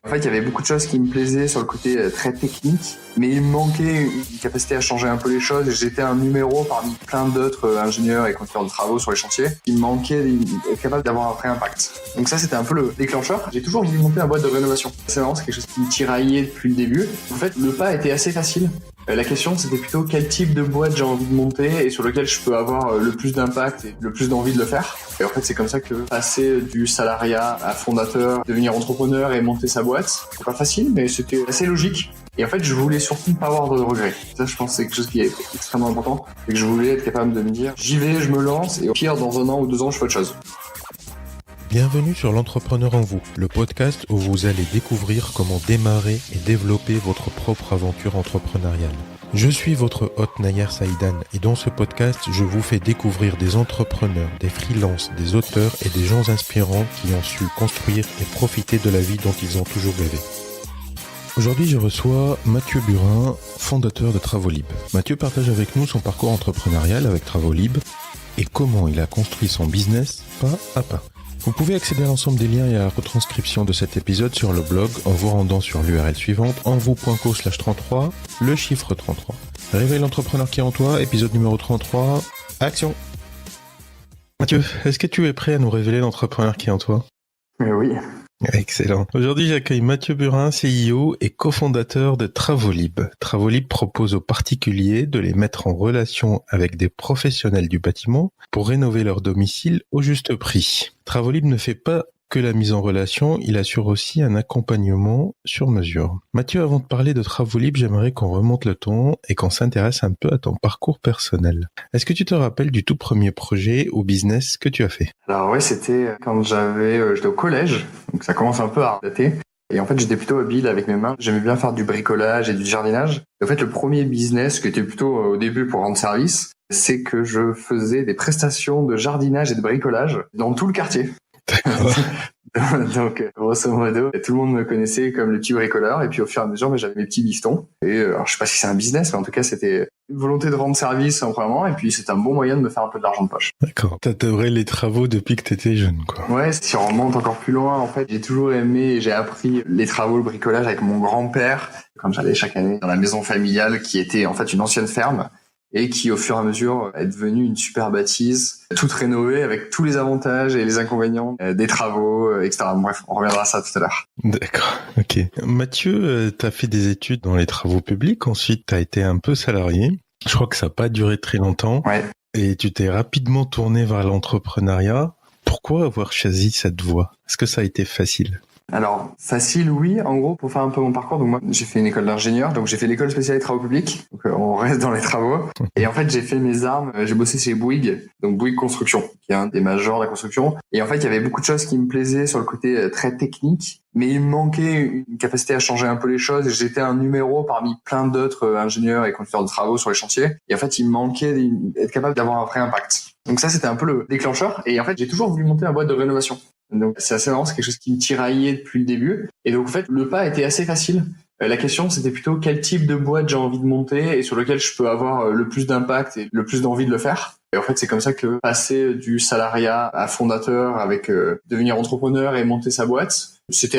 En fait, il y avait beaucoup de choses qui me plaisaient sur le côté très technique, mais il me manquait une capacité à changer un peu les choses. J'étais un numéro parmi plein d'autres ingénieurs et conducteurs de travaux sur les chantiers. Il me manquait d'être capable d'avoir un vrai impact. Donc ça, c'était un peu le déclencheur. J'ai toujours voulu monter une boîte de rénovation. C'est marrant, c'est quelque chose qui me tiraillait depuis le début. En fait, le pas était assez facile. La question, c'était plutôt quel type de boîte j'ai envie de monter et sur lequel je peux avoir le plus d'impact et le plus d'envie de le faire. Et en fait, c'est comme ça que passer du salariat à fondateur, devenir entrepreneur et monter sa boîte, c'est pas facile, mais c'était assez logique. Et en fait, je voulais surtout pas avoir de regrets. Ça, je pense que c'est quelque chose qui est extrêmement important. C'est que je voulais être capable de me dire, j'y vais, je me lance, et au pire, dans 1 an ou 2 ans, je fais autre chose. Bienvenue sur l'Entrepreneur en vous, le podcast où vous allez découvrir comment démarrer et développer votre propre aventure entrepreneuriale. Je suis votre hôte Nayer Saïdan et dans ce podcast, je vous fais découvrir des entrepreneurs, des freelances, des auteurs et des gens inspirants qui ont su construire et profiter de la vie dont ils ont toujours rêvé. Aujourd'hui, je reçois Mathieu Burin, fondateur de Travolib. Mathieu partage avec nous son parcours entrepreneurial avec Travolib et comment il a construit son business pas à pas. Vous pouvez accéder à l'ensemble des liens et à la retranscription de cet épisode sur le blog en vous rendant sur l'URL suivante envou.co/33, le chiffre 33. Réveille l'entrepreneur qui est en toi, épisode numéro 33, action. Mathieu, est-ce que tu es prêt à nous révéler l'entrepreneur qui est en toi ? Oui. Excellent. Aujourd'hui, j'accueille Mathieu Burin, CEO et cofondateur de Travolib. Travolib propose aux particuliers de les mettre en relation avec des professionnels du bâtiment pour rénover leur domicile au juste prix. Travolib ne fait pas que la mise en relation, il assure aussi un accompagnement sur mesure. Mathieu, avant de parler de Travolib, j'aimerais qu'on remonte le ton et qu'on s'intéresse un peu à ton parcours personnel. Est-ce que tu te rappelles du tout premier projet ou business que tu as fait ? Alors ouais, c'était quand j'étais au collège, donc ça commence un peu à dater. Et en fait, j'étais plutôt habile avec mes mains. J'aimais bien faire du bricolage et du jardinage. Et en fait, le premier business, qui était plutôt au début pour rendre service, c'est que je faisais des prestations de jardinage et de bricolage dans tout le quartier. D'accord. Donc, grosso modo, tout le monde me connaissait comme le petit bricoleur. Et puis, au fur et à mesure, j'avais mes petits bifetons. Et alors, je sais pas si c'est un business, mais en tout cas, c'était une volonté de rendre service en premièrement. Et puis, c'était un bon moyen de me faire un peu de l'argent de poche. D'accord. T'adorais les travaux depuis que t'étais jeune, quoi. Ouais, si on remonte encore plus loin, en fait, j'ai toujours aimé et j'ai appris les travaux, le bricolage avec mon grand-père quand j'allais chaque année dans la maison familiale qui était en fait une ancienne ferme et qui au fur et à mesure est devenue une super bâtisse, toute rénovée avec tous les avantages et les inconvénients des travaux, etc. Bref, on reviendra à ça tout à l'heure. D'accord, ok. Mathieu, t'as fait des études dans les travaux publics, ensuite t'as été un peu salarié. Je crois que ça n'a pas duré très longtemps. Ouais. Et tu t'es rapidement tourné vers l'entrepreneuriat. Pourquoi avoir choisi cette voie ? Est-ce que ça a été facile ? Alors, facile, oui. En gros, pour faire un peu mon parcours, donc moi, j'ai fait une école d'ingénieur, donc j'ai fait l'école spéciale des travaux publics. Donc, on reste dans les travaux. Et en fait, j'ai fait mes armes. J'ai bossé chez Bouygues, donc Bouygues Construction, qui est un des majors de la construction. Et en fait, il y avait beaucoup de choses qui me plaisaient sur le côté très technique, mais il me manquait une capacité à changer un peu les choses. J'étais un numéro parmi plein d'autres ingénieurs et conducteurs de travaux sur les chantiers. Et en fait, il me manquait d'être capable d'avoir un vrai impact. Donc ça, c'était un peu le déclencheur. Et en fait, j'ai toujours voulu monter une boîte de rénovation. Donc c'est assez marrant, c'est quelque chose qui me tiraillait depuis le début. Et donc en fait, le pas était assez facile. La question, c'était plutôt quel type de boîte j'ai envie de monter et sur lequel je peux avoir le plus d'impact et le plus d'envie de le faire. Et en fait, c'est comme ça que passer du salariat à fondateur avec devenir entrepreneur et monter sa boîte, c'était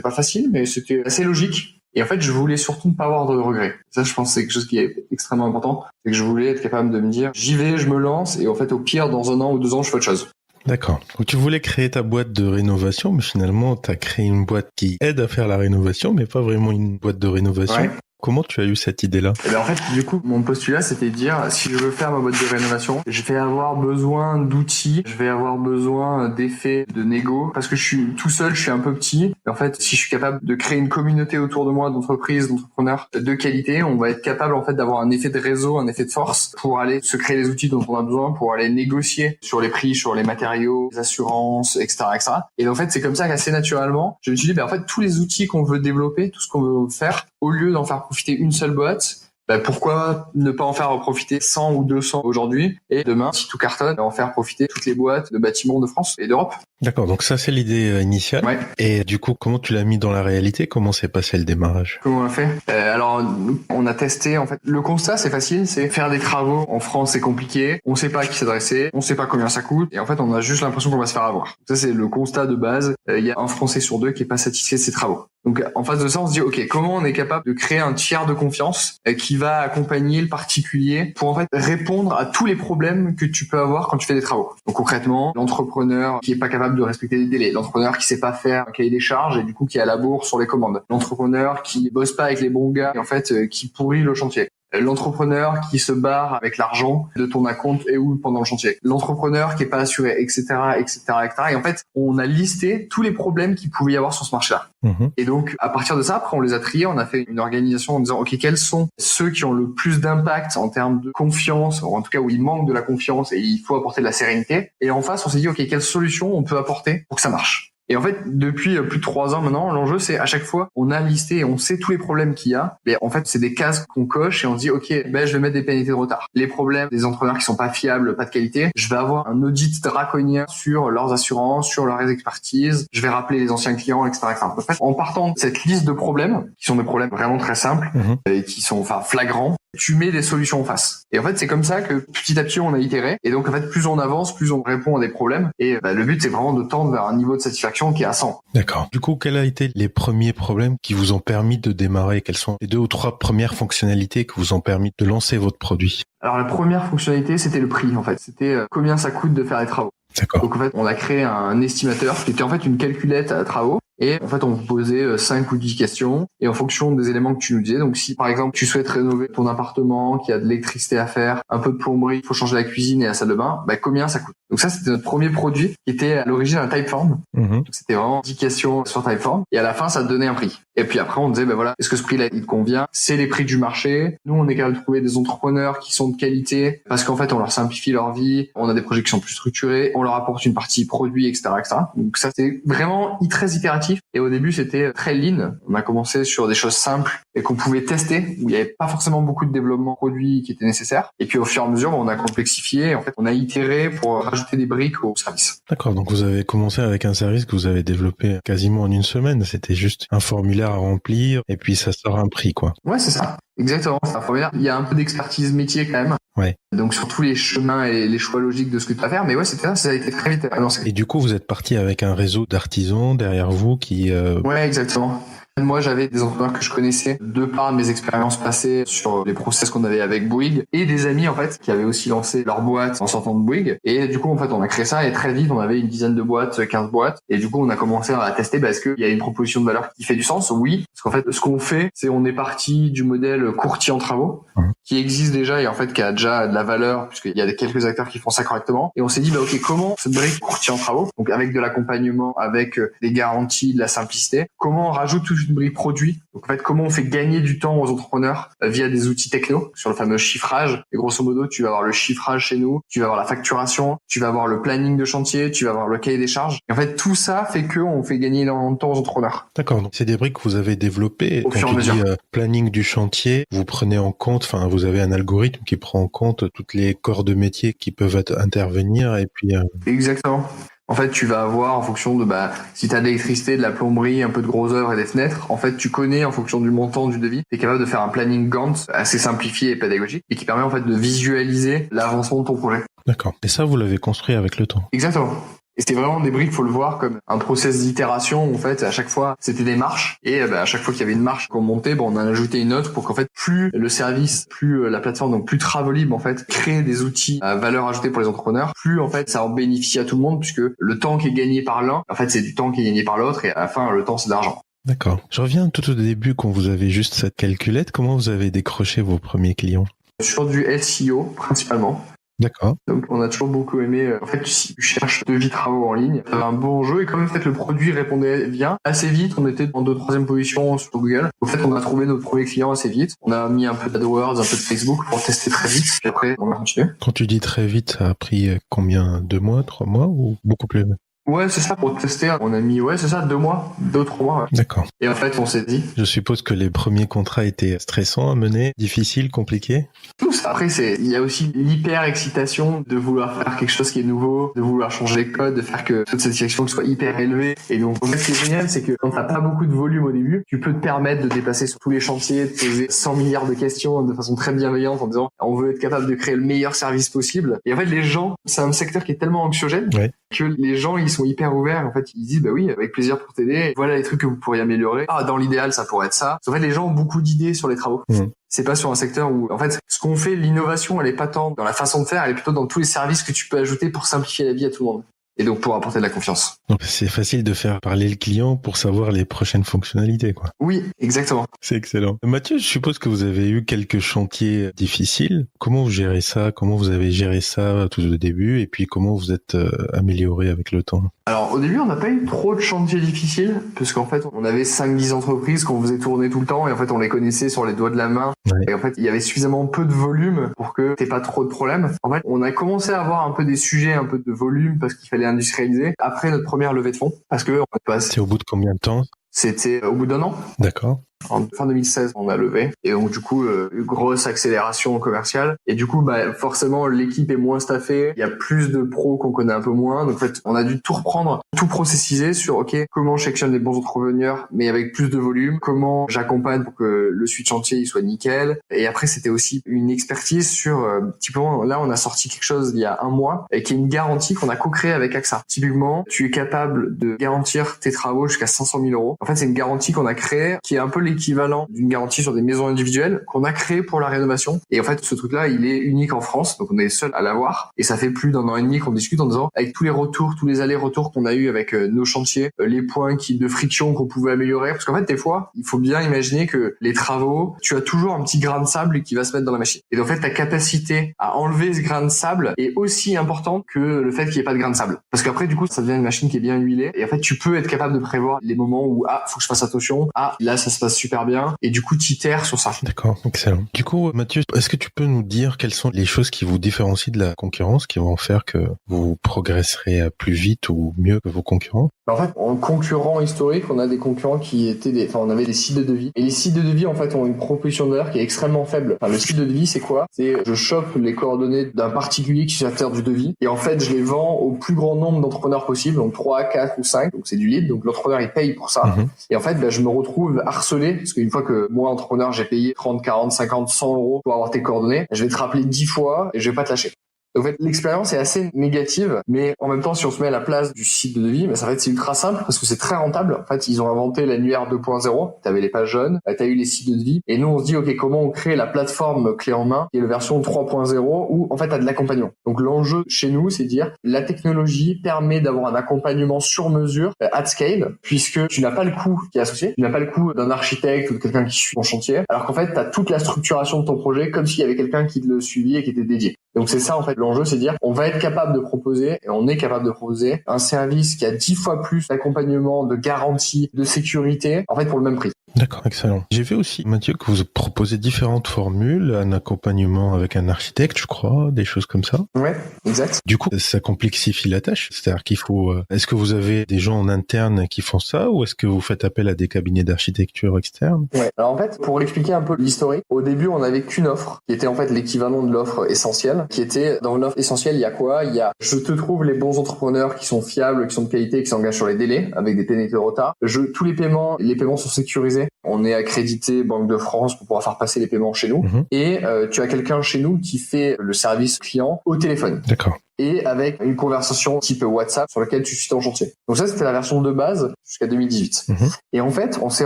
pas facile, mais c'était assez logique. Et en fait, je voulais surtout ne pas avoir de regrets. Ça, je pense que c'est quelque chose qui est extrêmement important. C'est que je voulais être capable de me dire, j'y vais, je me lance et en fait, au pire, dans 1 an ou 2 ans, je fais autre chose. D'accord. Donc tu voulais créer ta boîte de rénovation, mais finalement, tu as créé une boîte qui aide à faire la rénovation, mais pas vraiment une boîte de rénovation. Ouais. Comment tu as eu cette idée-là ? Et ben en fait, du coup, mon postulat, c'était de dire, si je veux faire ma boîte de rénovation, je vais avoir besoin d'outils, je vais avoir besoin d'effets de négo, parce que je suis tout seul, je suis un peu petit. Et en fait, si je suis capable de créer une communauté autour de moi d'entreprises, d'entrepreneurs de qualité, on va être capable, en fait, d'avoir un effet de réseau, un effet de force pour aller se créer les outils dont on a besoin, pour aller négocier sur les prix, sur les matériaux, les assurances, etc., etc. Et en fait, c'est comme ça qu'assez naturellement, je me suis dit, en fait, tous les outils qu'on veut développer, tout ce qu'on veut faire, au lieu d'en faire profiter une seule boîte, pourquoi ne pas en faire profiter 100 ou 200 aujourd'hui et demain, si tout cartonne, en faire profiter toutes les boîtes de bâtiments de France et d'Europe. D'accord, donc ça c'est l'idée initiale. Ouais. Et du coup, comment tu l'as mis dans la réalité ? Comment s'est passé le démarrage ? Comment on a fait ? Alors, on a testé, en fait. Le constat, c'est facile, c'est faire des travaux en France, c'est compliqué. On sait pas à qui s'adresser, on sait pas combien ça coûte, et en fait, on a juste l'impression qu'on va se faire avoir. Ça, c'est le constat de base. Il y a un Français sur 2 qui est pas satisfait de ses travaux. Donc en face de ça, on se dit ok, comment on est capable de créer un tiers de confiance qui va accompagner le particulier pour en fait répondre à tous les problèmes que tu peux avoir quand tu fais des travaux. Donc concrètement, l'entrepreneur qui est pas capable de respecter les délais, l'entrepreneur qui sait pas faire un cahier des charges et du coup qui est à la bourre sur les commandes, l'entrepreneur qui bosse pas avec les bons gars et en fait qui pourrit le chantier. L'entrepreneur qui se barre avec l'argent de ton acompte et ou pendant le chantier. L'entrepreneur qui est pas assuré, etc., etc., etc. Et en fait, on a listé tous les problèmes qu'il pouvait y avoir sur ce marché-là. Et donc, à partir de ça, après, on les a triés, on a fait une organisation en disant, OK, quels sont ceux qui ont le plus d'impact en termes de confiance, ou en tout cas où il manque de la confiance et il faut apporter de la sérénité. Et en face, on s'est dit, OK, quelles solutions on peut apporter pour que ça marche? Et en fait, depuis plus de 3 ans maintenant, l'enjeu, c'est à chaque fois, on a listé et on sait tous les problèmes qu'il y a. Mais en fait, c'est des cases qu'on coche et on se dit, OK, je vais mettre des pénalités de retard. Les problèmes des entrepreneurs qui sont pas fiables, pas de qualité, je vais avoir un audit draconien sur leurs assurances, sur leurs expertises. Je vais rappeler les anciens clients, etc., etc. En fait, en partant de cette liste de problèmes, qui sont des problèmes vraiment très simples et qui sont flagrants, tu mets des solutions en face. Et en fait, c'est comme ça que petit à petit, on a itéré. Et donc, en fait, plus on avance, plus on répond à des problèmes. Et le but, c'est vraiment de tendre vers un niveau de satisfaction qui est à 100. D'accord. Du coup, quels ont été les premiers problèmes qui vous ont permis de démarrer? Quelles sont les 2 ou 3 premières fonctionnalités qui vous ont permis de lancer votre produit? Alors, la première fonctionnalité, c'était le prix, en fait. C'était combien ça coûte de faire les travaux. D'accord. Donc, en fait, on a créé un estimateur qui était en fait une calculette à travaux. Et en fait, on vous posait 5 ou 10 questions et en fonction des éléments que tu nous disais. Donc, si par exemple, tu souhaites rénover ton appartement, qu'il y a de l'électricité à faire, un peu de plomberie, il faut changer la cuisine et la salle de bain, combien ça coûte? Donc ça, c'était notre premier produit qui était à l'origine un Typeform. Donc, c'était vraiment 10 questions sur Typeform. Et à la fin, ça te donnait un prix. Et puis après, on disait, voilà, est-ce que ce prix-là, il te convient? C'est les prix du marché. Nous, on est capable de trouver des entrepreneurs qui sont de qualité parce qu'en fait, on leur simplifie leur vie. On a des projets qui sont plus structurés. On leur apporte une partie produit, etc., etc. Donc ça, c'est vraiment très itératif. Et au début, c'était très lean. On a commencé sur des choses simples et qu'on pouvait tester, où il n'y avait pas forcément beaucoup de développement produit qui était nécessaire. Et puis au fur et à mesure, on a complexifié. En fait, on a itéré pour rajouter des briques au service. D'accord. Donc vous avez commencé avec un service que vous avez développé quasiment en une semaine. C'était juste un formulaire à remplir et puis ça sort un prix, quoi. Ouais, c'est ça. Exactement. C'est un formulaire. Il y a un peu d'expertise métier quand même. Ouais. Donc sur tous les chemins et les choix logiques de ce que tu vas faire. Mais ouais, c'était ça. Ça a été très vite annoncé. Et du coup, vous êtes parti avec un réseau d'artisans derrière vous qui... Ouais, exactement. Moi, j'avais des entrepreneurs que je connaissais de par mes expériences passées sur les process qu'on avait avec Bouygues et des amis, en fait, qui avaient aussi lancé leur boîte en sortant de Bouygues. Et du coup, en fait, on a créé ça et très vite, on avait une dizaine de boîtes, 15 boîtes. Et du coup, on a commencé à tester, est-ce qu'il y a une proposition de valeur qui fait du sens? Oui. Parce qu'en fait, ce qu'on fait, c'est on est parti du modèle courtier en travaux qui existe déjà et en fait, qui a déjà de la valeur puisqu'il y a quelques acteurs qui font ça correctement. Et on s'est dit, ok, comment cette brique courtier en travaux, donc avec de l'accompagnement, avec des garanties, de la simplicité, comment on rajoute toute une brique produit? Donc en fait, comment on fait gagner du temps aux entrepreneurs via des outils techno sur le fameux chiffrage. Et grosso modo, tu vas avoir le chiffrage chez nous, tu vas avoir la facturation, tu vas avoir le planning de chantier, tu vas avoir le cahier des charges. Et en fait, tout ça fait que on fait gagner énormément de temps aux entrepreneurs. D'accord. Donc c'est des briques que vous avez développées. Au fur et à Quand tu mesure. dis planning du chantier, vous prenez en compte, vous avez un algorithme qui prend en compte toutes les corps de métier qui peuvent intervenir et puis... Exactement. En fait, tu vas avoir en fonction de si tu as de l'électricité, de la plomberie, un peu de gros œuvres et des fenêtres, en fait, tu connais en fonction du montant du devis, tu es capable de faire un planning Gantt assez simplifié et pédagogique et qui permet en fait de visualiser l'avancement de ton projet. D'accord. Et ça, vous l'avez construit avec le temps. Exactement. Et c'était vraiment des briques, faut le voir comme un process d'itération où en fait à chaque fois c'était des marches et à chaque fois qu'il y avait une marche qu'on montait, on en a ajouté une autre pour qu'en fait plus le service, plus la plateforme, donc plus Travolib en fait crée des outils à valeur ajoutée pour les entrepreneurs, plus en fait ça en bénéficie à tout le monde puisque le temps qui est gagné par l'un, en fait c'est du temps qui est gagné par l'autre et à la fin le temps c'est de l'argent. D'accord. Je reviens tout au début quand vous avez juste cette calculette. Comment vous avez décroché vos premiers clients? Sur du SEO principalement. D'accord. Donc on a toujours beaucoup aimé, en fait si tu cherches devis travaux en ligne, t'avais un bon jeu et quand même en fait le produit répondait bien. Assez vite on était en 2e, 3e position sur Google. En fait on a trouvé notre premier client assez vite. On a mis un peu d'AdWords, un peu de Facebook pour tester très vite. Puis après on a continué. Quand tu dis très vite, ça a pris combien? 2 mois, 3 mois ou beaucoup plus? Ouais, c'est ça, pour tester, on a mis, 2 mois, 2-3 mois. Ouais. D'accord. Et en fait, on s'est dit... Je suppose que les premiers contrats étaient stressants à mener, difficiles, compliqués. Tout ça. Après, il y a aussi l'hyper-excitation de vouloir faire quelque chose qui est nouveau, de vouloir changer les codes, de faire que toute cette satisfaction soit hyper élevée. Et donc, en fait, ce qui est génial, c'est que quand t'as pas beaucoup de volume au début, tu peux te permettre de dépasser sur tous les chantiers, de poser 100 milliards de questions de façon très bienveillante en disant, on veut être capable de créer le meilleur service possible. Et en fait, les gens, c'est un secteur qui est tellement anxiogène. Ouais. que les gens, ils sont hyper ouverts. En fait, ils disent, bah oui, avec plaisir pour t'aider. Voilà les trucs que vous pourriez améliorer. Ah, dans l'idéal, ça pourrait être ça. En fait, les gens ont beaucoup d'idées sur les travaux. C'est pas sur un secteur où, en fait, ce qu'on fait, l'innovation, elle est pas tant dans la façon de faire, elle est plutôt dans tous les services que tu peux ajouter pour simplifier la vie à tout le monde. Et donc pour apporter de la confiance. Donc c'est facile de faire parler le client pour savoir les prochaines fonctionnalités, quoi. Oui, exactement. C'est excellent. Mathieu, je suppose que vous avez eu quelques chantiers difficiles. Comment vous gérez ça? Comment vous avez géré ça tout au début? Et puis comment vous êtes amélioré avec le temps? Alors au début, on n'a pas eu trop de chantiers difficiles, parce qu'en fait, on avait 5-10 entreprises qu'on faisait tourner tout le temps, et en fait, on les connaissait sur les doigts de la main. Ouais. Et en fait, il y avait suffisamment peu de volume pour que t'aies pas trop de problèmes. En fait, on a commencé à avoir un peu des sujets, un peu de volume, parce qu'il fallait industrialiser après notre première levée de fonds, parce que C'est au bout de combien de temps? c'était au bout d'un an. D'accord. En fin 2016, on a levé. Et donc, du coup, une grosse accélération commerciale. Et du coup, bah, forcément, l'équipe est moins staffée. Il y a plus de pros qu'on connaît un peu moins. Donc, en fait, on a dû tout reprendre, tout processiser sur, OK, comment je sélectionne les bons entrepreneurs, mais avec plus de volume. Comment j'accompagne pour que le suivi de chantier, il soit nickel. Et après, c'était aussi une expertise sur, typiquement, là, on a sorti quelque chose il y a un mois, et qui est une garantie qu'on a co-créée avec AXA. Typiquement, tu es capable de garantir tes travaux jusqu'à 500 000 euros. En fait, c'est une garantie qu'on a créée, qui est un peu l'équivalent d'une garantie sur des maisons individuelles qu'on a créée pour la rénovation. Et en fait, ce truc-là, il est unique en France, donc on est seul à l'avoir. Et ça fait plus d'un an et demi qu'on discute en disant, avec tous les retours, tous les allers-retours qu'on a eu avec nos chantiers, les points de friction qu'on pouvait améliorer. Parce qu'en fait, des fois, il faut bien imaginer que les travaux, tu as toujours un petit grain de sable qui va se mettre dans la machine. Et en fait, ta capacité à enlever ce grain de sable est aussi importante que le fait qu'il n'y ait pas de grain de sable. Parce qu'après, du coup, ça devient une machine qui est bien huilée. Et en fait, tu peux être capable de prévoir les moments où, faut que je fasse attention. Là, ça se passe super bien. Et du coup, t'itères sur ça. D'accord, excellent. Du coup, Mathieu, est-ce que tu peux nous dire quelles sont les choses qui vous différencient de la concurrence, qui vont faire que vous progresserez plus vite ou mieux que vos concurrents? En fait, en concurrent historique, on a des concurrents qui étaient on avait des sites de devis. Et les sites de devis, en fait, ont une proposition de valeur qui est extrêmement faible. Enfin, le site de devis, c'est quoi? C'est, je chope les coordonnées d'un particulier qui souhaite faire du devis. Et en fait, je les vends au plus grand nombre d'entrepreneurs possible. Donc 3, 4 ou 5. Donc c'est du lead. Donc l'entrepreneur, il paye pour ça. Et en fait, je me retrouve harcelé. Parce qu'une fois que moi, entrepreneur, j'ai payé 30, 40, 50, 100 euros pour avoir tes coordonnées, je vais te rappeler 10 fois et je vais pas te lâcher. Donc, en fait, l'expérience est assez négative, mais en même temps, si on se met à la place du site de devis, ça va être, c'est ultra simple parce que c'est très rentable. En fait, ils ont inventé l'annuaire 2.0. T'avais les pages jaunes, t'as eu les sites de devis. Et nous, on se dit, OK, comment on crée la plateforme clé en main, qui est la version 3.0 où, en fait, t'as de l'accompagnement. Donc, l'enjeu chez nous, c'est de dire, la technologie permet d'avoir un accompagnement sur mesure, at scale, puisque tu n'as pas le coût qui est associé. Tu n'as pas le coût d'un architecte ou de quelqu'un qui suit ton chantier. Alors qu'en fait, t'as toute la structuration de ton projet comme s'il y avait quelqu'un qui le suivait et qui était dédié. Donc c'est ça en fait l'enjeu, c'est de dire on va être capable de proposer et on est capable de proposer un service qui a 10 fois plus d'accompagnement, de garantie, de sécurité en fait pour le même prix. D'accord, excellent. J'ai vu aussi, Mathieu, que vous proposez différentes formules, un accompagnement avec un architecte, je crois, des choses comme ça. Ouais, exact. Du coup, ça complexifie la tâche. C'est-à-dire qu'il faut... Est-ce que vous avez des gens en interne qui font ça ou est-ce que vous faites appel à des cabinets d'architecture externes? Ouais. Alors en fait, pour expliquer un peu l'historique, au début, on n'avait qu'une offre qui était en fait l'équivalent de l'offre essentielle, qui était dans l'offre essentielle, il y a quoi? Il y a je te trouve les bons entrepreneurs qui sont fiables, qui sont de qualité, qui s'engagent sur les délais avec des pénalités de retard. Tous les paiements sont sécurisés. On est accrédité Banque de France pour pouvoir faire passer les paiements chez nous. Et tu as quelqu'un chez nous qui fait le service client au téléphone. D'accord. Et avec une conversation type WhatsApp sur laquelle tu suis ton chantier. Donc ça, c'était la version de base jusqu'à 2018. Et en fait, on s'est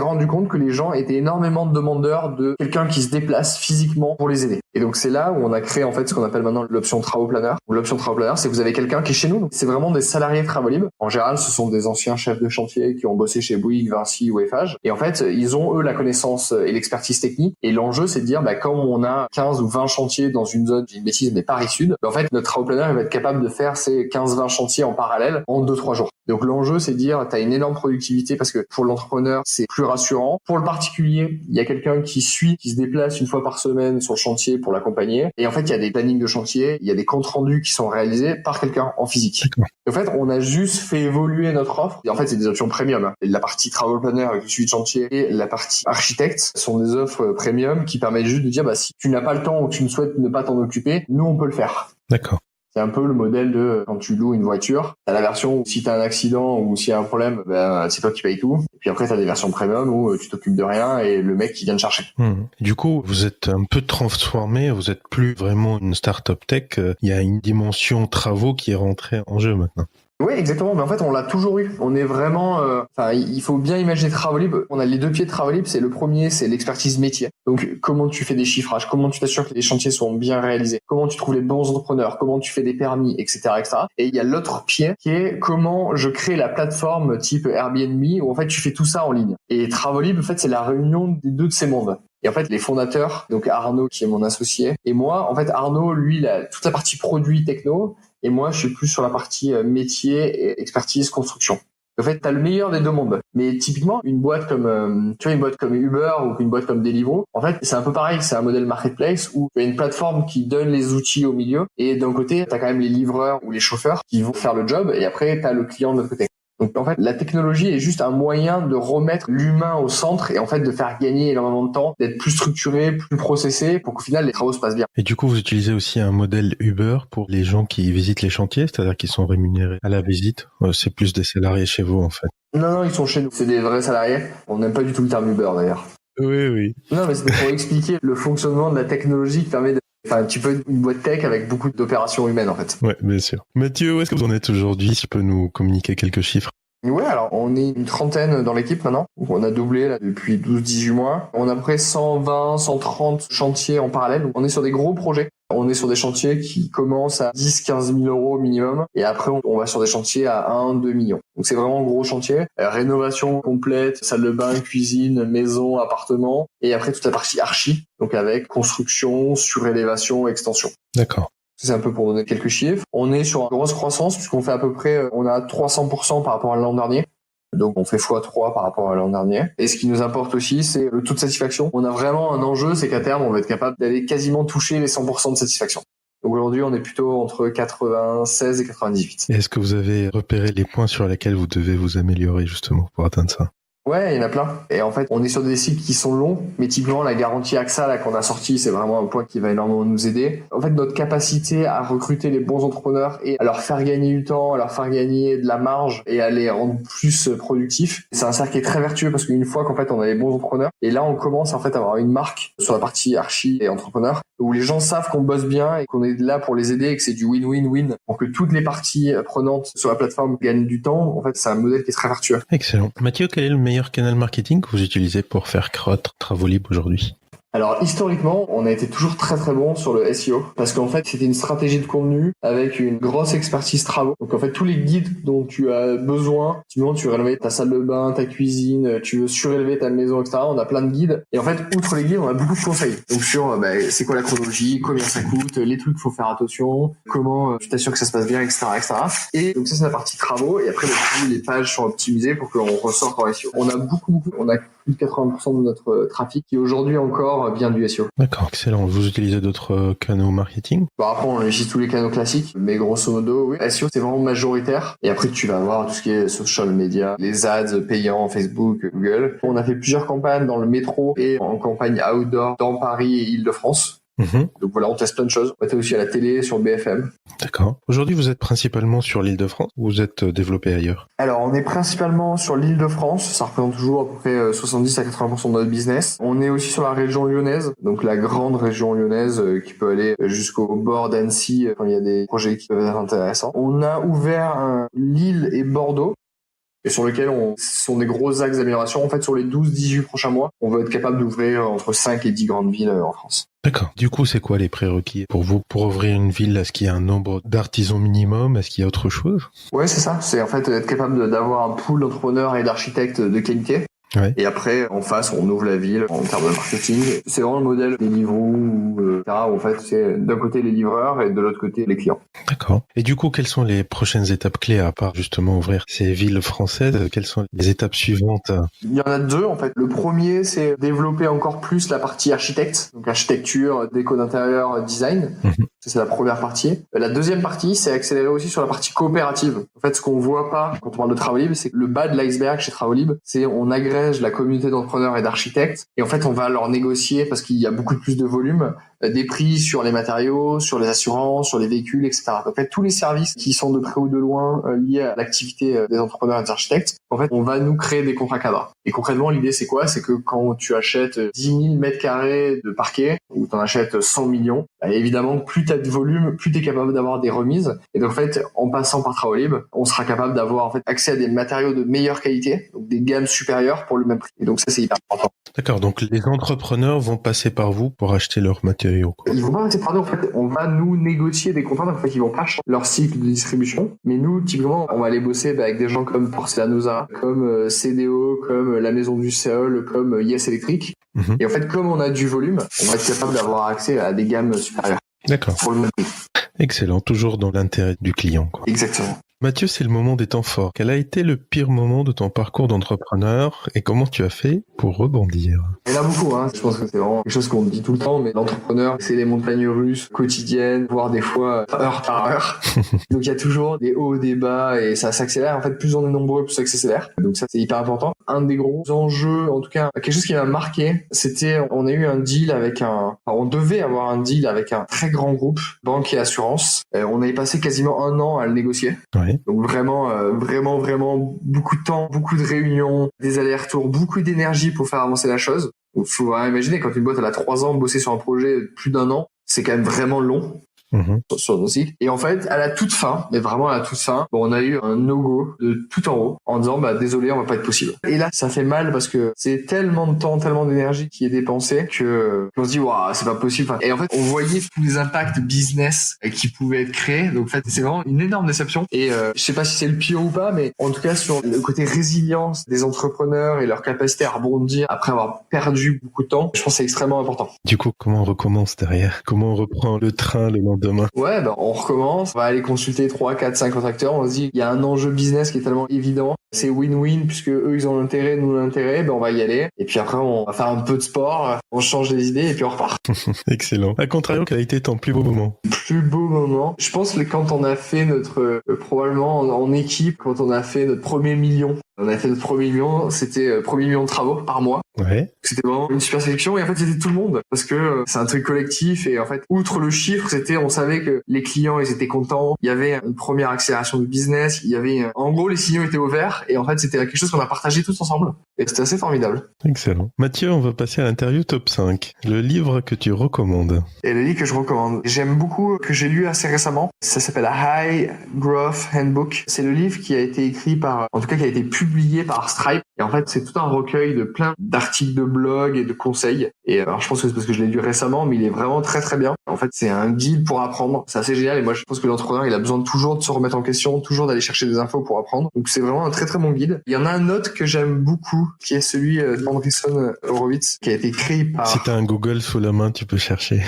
rendu compte que les gens étaient énormément demandeurs de quelqu'un qui se déplace physiquement pour les aider. Et donc c'est là où on a créé en fait ce qu'on appelle maintenant l'option travaux planeur. L'option travaux planeur, c'est que vous avez quelqu'un qui est chez nous. Donc c'est vraiment des salariés travaux libres. En général, ce sont des anciens chefs de chantier qui ont bossé chez Bouygues, Vinci ou Eiffage. Et en fait, ils ont eux la connaissance et l'expertise technique. Et l'enjeu, c'est de dire, comme on a 15 ou 20 chantiers dans une zone, j'ai une bêtise, mais Paris Sud, en fait, notre travaux planeur, il va être capable de faire ces 15-20 chantiers en parallèle en 2-3 jours. Donc l'enjeu, c'est de dire, tu as une énorme productivité parce que pour l'entrepreneur, c'est plus rassurant. Pour le particulier, il y a quelqu'un qui se déplace une fois par semaine sur le chantier pour l'accompagner. Et en fait, il y a des plannings de chantier, il y a des comptes rendus qui sont réalisés par quelqu'un en physique. En fait, on a juste fait évoluer notre offre. Et en fait, c'est des options premium. La partie travaux planeur avec le suivi de chantier et la partie architecte sont des offres premium qui permettent juste de dire, si tu n'as pas le temps ou tu ne souhaites ne pas t'en occuper, nous, on peut le faire. D'accord. C'est un peu le modèle de quand tu loues une voiture, t'as la version où si t'as un accident ou s'il y a un problème, c'est toi qui payes tout. Et puis après t'as des versions premium où tu t'occupes de rien et le mec qui vient te chercher. Du coup, vous êtes un peu transformé, vous êtes plus vraiment une start-up tech. Il y a une dimension travaux qui est rentrée en jeu maintenant. Oui, exactement. Mais en fait, on l'a toujours eu. On est vraiment. Il faut bien imaginer Travolib. On a les deux pieds de Travolib. C'est le premier, c'est l'expertise métier. Donc, comment tu fais des chiffrages, comment tu t'assures que les chantiers sont bien réalisés, comment tu trouves les bons entrepreneurs, comment tu fais des permis, etc., etc. Et il y a l'autre pied qui est comment je crée la plateforme type Airbnb où en fait tu fais tout ça en ligne. Et Travolib, en fait, c'est la réunion des deux de ces mondes. Et en fait, les fondateurs, donc Arnaud qui est mon associé, et moi, en fait, Arnaud, lui, il a toute la partie produit techno. Et moi, je suis plus sur la partie métier et expertise construction. En fait, t'as le meilleur des deux mondes. Mais typiquement, une boîte comme Uber ou une boîte comme Deliveroo, en fait, c'est un peu pareil. C'est un modèle marketplace où tu as une plateforme qui donne les outils au milieu. Et d'un côté, t'as quand même les livreurs ou les chauffeurs qui vont faire le job. Et après, t'as le client de l'autre côté. Donc en fait, la technologie est juste un moyen de remettre l'humain au centre et en fait de faire gagner énormément de temps, d'être plus structuré, plus processé pour qu'au final les travaux se passent bien. Et du coup, vous utilisez aussi un modèle Uber pour les gens qui visitent les chantiers, c'est-à-dire qu'ils sont rémunérés à la visite. C'est plus des salariés chez vous en fait. Non, ils sont chez nous. C'est des vrais salariés. On n'aime pas du tout le terme Uber d'ailleurs. Oui. Non, mais c'était pour expliquer le fonctionnement de la technologie qui permet de... Enfin, tu peux une boîte tech avec beaucoup d'opérations humaines en fait. Ouais, bien sûr. Mathieu, où est-ce que vous en êtes aujourd'hui? Si tu peux nous communiquer quelques chiffres. Ouais, alors on est une trentaine dans l'équipe maintenant. Donc, on a doublé là, depuis 12-18 mois. On a à peu près 120, 130 chantiers en parallèle. Donc, on est sur des gros projets. On est sur des chantiers qui commencent à 10-15 000 euros minimum. Et après, on va sur des chantiers à 1-2 millions. Donc c'est vraiment un gros chantier. Rénovation complète, salle de bain, cuisine, maison, appartement. Et après, toute la partie archi. Donc avec construction, surélévation, extension. D'accord. C'est un peu pour donner quelques chiffres. On est sur une grosse croissance puisqu'on fait à peu près, on a 300% par rapport à l'an dernier. Donc on fait x3 par rapport à l'an dernier. Et ce qui nous importe aussi, c'est le taux de satisfaction. On a vraiment un enjeu, c'est qu'à terme, on va être capable d'aller quasiment toucher les 100% de satisfaction. Donc aujourd'hui, on est plutôt entre 96 et 98. Et est-ce que vous avez repéré les points sur lesquels vous devez vous améliorer justement pour atteindre ça? Ouais, il y en a plein. Et en fait, on est sur des cycles qui sont longs, mais typiquement, la garantie AXA là qu'on a sortie, c'est vraiment un point qui va énormément nous aider. En fait, notre capacité à recruter les bons entrepreneurs et à leur faire gagner du temps, à leur faire gagner de la marge et à les rendre plus productifs, c'est un cercle qui est très vertueux parce qu'une fois qu'en fait, on a les bons entrepreneurs, et là, on commence en fait à avoir une marque sur la partie archi et entrepreneur où les gens savent qu'on bosse bien et qu'on est là pour les aider et que c'est du win-win-win pour que toutes les parties prenantes sur la plateforme gagnent du temps. En fait, c'est un modèle qui est très vertueux. Excellent. Mathieu, quel est le meilleur canal marketing que vous utilisez pour faire croître Travolib aujourd'hui? Alors historiquement, on a été toujours très très bon sur le SEO parce qu'en fait c'était une stratégie de contenu avec une grosse expertise travaux. Donc en fait tous les guides dont tu as besoin, typiquement tu veux rénover ta salle de bain, ta cuisine, tu veux surélever ta maison, etc. On a plein de guides et en fait outre les guides on a beaucoup de conseils. Donc sur c'est quoi la chronologie, combien ça coûte, les trucs qu'il faut faire attention, comment tu t'assures que ça se passe bien, etc., etc. Et donc ça c'est la partie travaux et après les pages sont optimisées pour qu'on ressorte en SEO. On a on a plus de 80% de notre trafic qui aujourd'hui encore vient du SEO. D'accord, excellent. Vous utilisez d'autres canaux marketing? Après, on utilise tous les canaux classiques, mais grosso modo, oui. SEO, c'est vraiment majoritaire. Et après, tu vas avoir tout ce qui est social media, les ads payants, Facebook, Google. On a fait plusieurs campagnes dans le métro et en campagne outdoor dans Paris et Île-de-France. Donc voilà, on teste plein de choses. On était aussi à la télé, sur BFM. D'accord. Aujourd'hui, vous êtes principalement sur l'Île-de-France ou vous êtes développé ailleurs? Alors, on est principalement sur l'Île-de-France. Ça représente toujours à peu près 70 à 80% de notre business. On est aussi sur la région lyonnaise, donc la grande région lyonnaise qui peut aller jusqu'au bord d'Annecy quand il y a des projets qui peuvent être intéressants. On a ouvert Lille et Bordeaux. Et sur lequel ce sont des gros axes d'amélioration. En fait, sur les 12-18 prochains mois, on va être capable d'ouvrir entre 5 et 10 grandes villes en France. D'accord. Du coup, c'est quoi les prérequis pour vous pour ouvrir une ville? Est-ce qu'il y a un nombre d'artisans minimum? Est-ce qu'il y a autre chose? Ouais, c'est ça. C'est en fait être capable d'avoir un pool d'entrepreneurs et d'architectes de qualité. Ouais. Et après, en face, on ouvre la ville en termes de marketing. C'est vraiment le modèle des Deliveroo, etc. Où en fait, c'est d'un côté les livreurs et de l'autre côté les clients. D'accord. Et du coup, quelles sont les prochaines étapes clés à part justement ouvrir ces villes françaises? Quelles sont les étapes suivantes? Il y en a deux en fait. Le premier, c'est développer encore plus la partie architecte, donc architecture, déco d'intérieur, design. Ça, c'est la première partie. La deuxième partie, c'est accélérer aussi sur la partie coopérative. En fait, ce qu'on voit pas quand on parle de Travolib, c'est que le bas de l'iceberg chez Travolib, c'est on agrège la communauté d'entrepreneurs et d'architectes et en fait, on va leur négocier parce qu'il y a beaucoup plus de volume, des prix sur les matériaux, sur les assurances, sur les véhicules, etc. En fait, tous les services qui sont de près ou de loin liés à l'activité des entrepreneurs et des architectes, en fait, on va nous créer des contrats cadres. Et concrètement, l'idée, c'est quoi? C'est que quand tu achètes 10 000 mètres carrés de parquet, ou t'en achètes 100 millions, bah, évidemment, plus t'as de volume, plus t'es capable d'avoir des remises. Et donc, en fait, en passant par Travolib, on sera capable d'avoir, en fait, accès à des matériaux de meilleure qualité, donc des gammes supérieures pour le même prix. Et donc, ça, c'est hyper important. D'accord, donc les entrepreneurs vont passer par vous pour acheter leurs matériaux, quoi. Ils vont pas passer par nous, en fait. On va nous négocier des contrats, donc en fait, ils vont pas changer leur cycle de distribution. Mais nous, typiquement, on va aller bosser avec des gens comme Porcelanosa, comme CDO, comme la Maison du Séol, comme Yes Electric. Et en fait, comme on a du volume, on va être capable d'avoir accès à des gammes supérieures. D'accord. Pour le même prix. Excellent, toujours dans l'intérêt du client, quoi. Exactement. Mathieu, c'est le moment des temps forts. Quel a été le pire moment de ton parcours d'entrepreneur et comment tu as fait pour rebondir? Il y en a beaucoup, hein. Je pense que c'est vraiment quelque chose qu'on dit tout le temps, mais l'entrepreneur, c'est les montagnes russes quotidiennes, voire des fois heure par heure. Donc il y a toujours des hauts, des bas, et ça s'accélère. En fait, plus on est nombreux, plus ça s'accélère. Donc ça, c'est hyper important. Un des gros enjeux, en tout cas, quelque chose qui m'a marqué, c'était, on a eu un deal avec on devait avoir un deal avec un très grand groupe, banque et assurance. On avait passé quasiment 1 an à le négocier. Ouais. Donc vraiment beaucoup de temps, beaucoup de réunions, des allers-retours, beaucoup d'énergie pour faire avancer la chose. Donc faut imaginer quand une boîte elle a 3 ans bosser sur un projet plus d'1 an, c'est quand même vraiment long. Sur nos cycles. Et en fait, à la toute fin, mais vraiment à la toute fin, on a eu un no-go de tout en haut en disant désolé, on va pas être possible. Et là, ça fait mal parce que c'est tellement de temps, tellement d'énergie qui est dépensé que on se dit waouh, c'est pas possible. Et en fait, on voyait tous les impacts business qui pouvaient être créés. Donc en fait, c'est vraiment une énorme déception. Et je sais pas si c'est le pire ou pas, mais en tout cas sur le côté résilience des entrepreneurs et leur capacité à rebondir après avoir perdu beaucoup de temps, je pense que c'est extrêmement important. Du coup, comment on recommence derrière? Comment on reprend le train le lendemain? Ouais, on recommence, on va aller consulter 3, 4, 5 autres acteurs, on se dit, il y a un enjeu business qui est tellement évident, c'est win-win, puisque eux, ils ont l'intérêt, nous l'intérêt, on va y aller, et puis après, on va faire un peu de sport, on change les idées, et puis on repart. Excellent. À contrario, quel a été ton plus beau moment? Plus beau moment, je pense que quand on a fait probablement en équipe, quand on a fait notre premier million, c'était premier million de travaux par mois. Ouais. C'était vraiment une super sélection et en fait c'était tout le monde parce que c'est un truc collectif et en fait outre le chiffre on savait que les clients ils étaient contents, il y avait une première accélération du business, il y avait en gros les signaux étaient ouverts et en fait c'était quelque chose qu'on a partagé tous ensemble et c'était assez formidable. Excellent. Mathieu, on va passer à l'interview top 5. Le livre que tu recommandes. Et le livre que je recommande, j'aime beaucoup, que j'ai lu assez récemment, ça s'appelle High Growth Handbook. C'est le livre qui a été écrit qui a été publié par Stripe. Et en fait, c'est tout un recueil de plein d'articles de blog et de conseils. Et alors, je pense que c'est parce que je l'ai lu récemment, mais il est vraiment très très bien. En fait, c'est un guide pour apprendre. C'est assez génial. Et moi, je pense que l'entrepreneur, il a besoin toujours de se remettre en question, toujours d'aller chercher des infos pour apprendre. Donc, c'est vraiment un très très bon guide. Il y en a un autre que j'aime beaucoup, qui est celui d'Andreessen Horowitz, qui a été créé par... Si t'as un Google sous la main, tu peux chercher.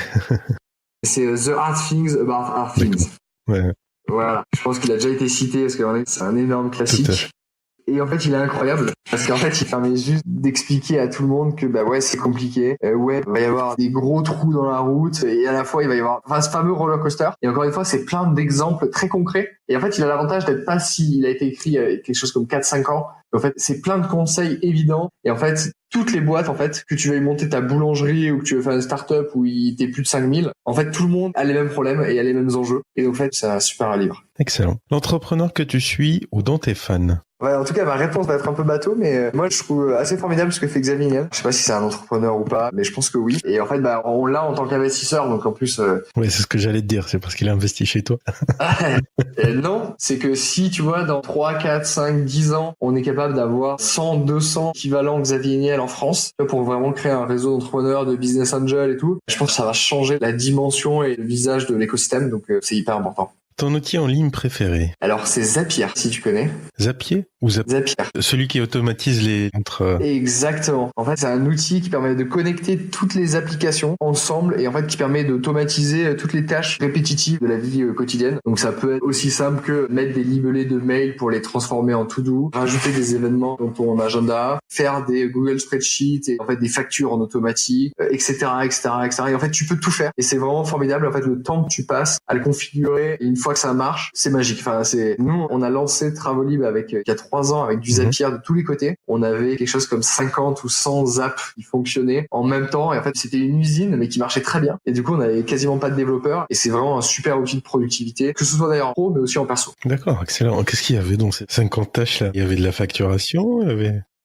C'est The Hard Things About Hard Things. Ouais. Voilà. Je pense qu'il a déjà été cité parce que c'est un énorme classique. Et en fait, il est incroyable parce qu'en fait, il permet juste d'expliquer à tout le monde que c'est compliqué. Il va y avoir des gros trous dans la route et à la fois il va y avoir ce fameux roller coaster. Et encore une fois, c'est plein d'exemples très concrets. Et en fait, il a l'avantage d'être pas il a été écrit avec quelque chose comme 4-5 ans. En fait, c'est plein de conseils évidents. Et en fait, toutes les boîtes, en fait, que tu veuilles monter ta boulangerie ou que tu veux faire une start-up où il t'es plus de 5000, en fait, tout le monde a les mêmes problèmes et a les mêmes enjeux. Et donc, en fait, c'est un super livre. Excellent. L'entrepreneur que tu suis ou dont t'es fan? Ouais, en tout cas, ma réponse va être un peu bateau, mais moi, je trouve assez formidable ce que fait Xavier Niel. Je sais pas si c'est un entrepreneur ou pas, mais je pense que oui. Et en fait, on l'a en tant qu'investisseur, donc en plus... Ouais, c'est ce que j'allais te dire, c'est parce qu'il a investi chez toi. Non, c'est que si, tu vois, dans 3, 4, 5, 10 ans, on est capable d'avoir 100, 200 équivalents Xavier Niel en France, pour vraiment créer un réseau d'entrepreneurs, de business angels et tout, je pense que ça va changer la dimension et le visage de l'écosystème, donc c'est hyper important. Ton outil en ligne préféré? Alors, c'est Zapier, si tu connais. Zapier ou Zapier. Celui qui automatise les entre... Exactement. En fait, c'est un outil qui permet de connecter toutes les applications ensemble et en fait qui permet d'automatiser toutes les tâches répétitives de la vie quotidienne. Donc, ça peut être aussi simple que mettre des libellés de mails pour les transformer en to-do, rajouter des événements dans ton agenda, faire des Google Spreadsheets et en fait des factures en automatique, etc., etc., etc. Et en fait, tu peux tout faire. Et c'est vraiment formidable. En fait, le temps que tu passes à le configurer, et une fois que ça marche, c'est magique. Nous, on a lancé Travolib il y a 3 ans avec du Zapier de tous les côtés. On avait quelque chose comme 50 ou 100 apps qui fonctionnaient en même temps. Et en fait, c'était une usine, mais qui marchait très bien. Et du coup, on avait quasiment pas de développeurs. Et c'est vraiment un super outil de productivité, que ce soit d'ailleurs en pro, mais aussi en perso. D'accord, excellent. Qu'est-ce qu'il y avait dans ces 50 tâches-là? Il y avait de la facturation,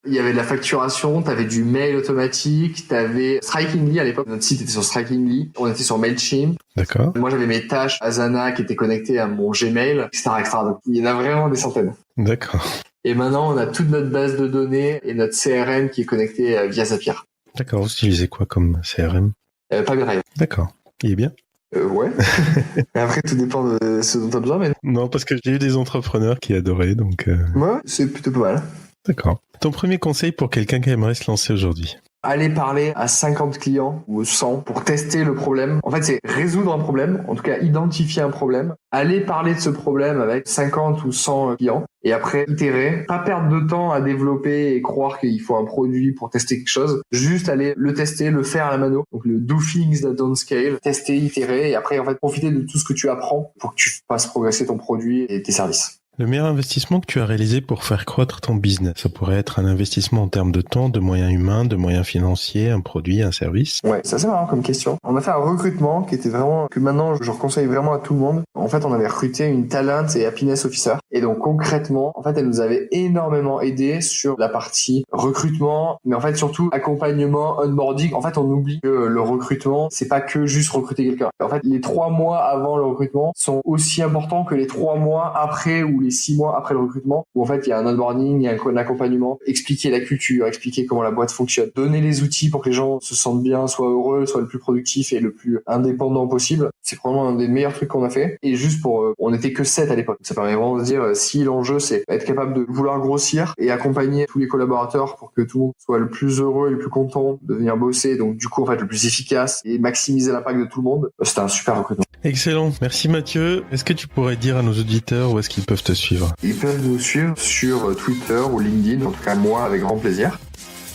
Il y avait de la facturation, t'avais du mail automatique, t'avais Strikingly à l'époque. Notre site était sur Strikingly. On était sur Mailchimp. D'accord. Moi, j'avais mes tâches Asana qui étaient connectées à mon Gmail, etc., etc. Donc, il y en a vraiment des centaines. D'accord. Et maintenant, on a toute notre base de données et notre CRM qui est connecté via Zapier. D'accord. Vous utilisez quoi comme CRM? Pipedrive. D'accord. Il est bien? Ouais. Après, tout dépend de ce dont tu as besoin, mais Non, parce que j'ai eu des entrepreneurs qui adoraient, donc... moi, c'est plutôt pas mal. D'accord. Ton premier conseil pour quelqu'un qui aimerait se lancer aujourd'hui? Aller parler à 50 clients ou 100 pour tester le problème. En fait, c'est résoudre un problème, en tout cas identifier un problème, aller parler de ce problème avec 50 ou 100 clients et après itérer, pas perdre de temps à développer et croire qu'il faut un produit pour tester quelque chose, juste aller le tester, le faire à la mano. Donc le do things that don't scale, tester, itérer et après en fait profiter de tout ce que tu apprends pour que tu fasses progresser ton produit et tes services. Le meilleur investissement que tu as réalisé pour faire croître ton business, ça pourrait être un investissement en termes de temps, de moyens humains, de moyens financiers, un produit, un service. Ouais, c'est assez marrant comme question. On a fait un recrutement qui était vraiment, que maintenant je conseille vraiment à tout le monde. En fait, on avait recruté une talent et happiness officer. Et donc concrètement, en fait, elle nous avait énormément aidé sur la partie recrutement, mais en fait surtout accompagnement, onboarding. En fait, on oublie que le recrutement, c'est pas que juste recruter quelqu'un. En fait, les 3 mois avant le recrutement sont aussi importants que les 3 mois après ou les 6 mois après le recrutement, où en fait il y a un onboarding, il y a un accompagnement, expliquer la culture, expliquer comment la boîte fonctionne, donner les outils pour que les gens se sentent bien, soient heureux, soient le plus productif et le plus indépendant possible. C'est probablement un des meilleurs trucs qu'on a fait. Et juste pour, on était que 7 à l'époque. Ça permet vraiment de se dire, si l'enjeu c'est être capable de vouloir grossir et accompagner tous les collaborateurs pour que tout le monde soit le plus heureux et le plus content de venir bosser, donc du coup en fait le plus efficace et maximiser l'impact de tout le monde, c'était un super recrutement. Excellent, merci Mathieu. Est-ce que tu pourrais dire à nos auditeurs où est-ce qu'ils peuvent te suivre? Ils peuvent nous suivre sur Twitter ou LinkedIn, en tout cas moi avec grand plaisir.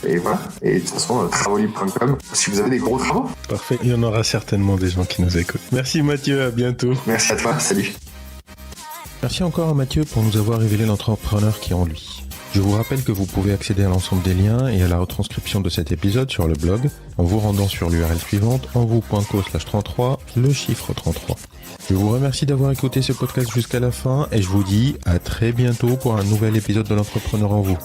Et voilà. Et de toute façon, travauxlibre.com si vous avez des gros travaux. Parfait, il y en aura certainement des gens qui nous écoutent. Merci Mathieu, à bientôt. Merci à toi, salut. Merci encore à Mathieu pour nous avoir révélé l'entrepreneur qui est en lui. Je vous rappelle que vous pouvez accéder à l'ensemble des liens et à la retranscription de cet épisode sur le blog en vous rendant sur l'URL suivante envou.co/33, le chiffre 33. Je vous remercie d'avoir écouté ce podcast jusqu'à la fin et je vous dis à très bientôt pour un nouvel épisode de l'entrepreneur en vous.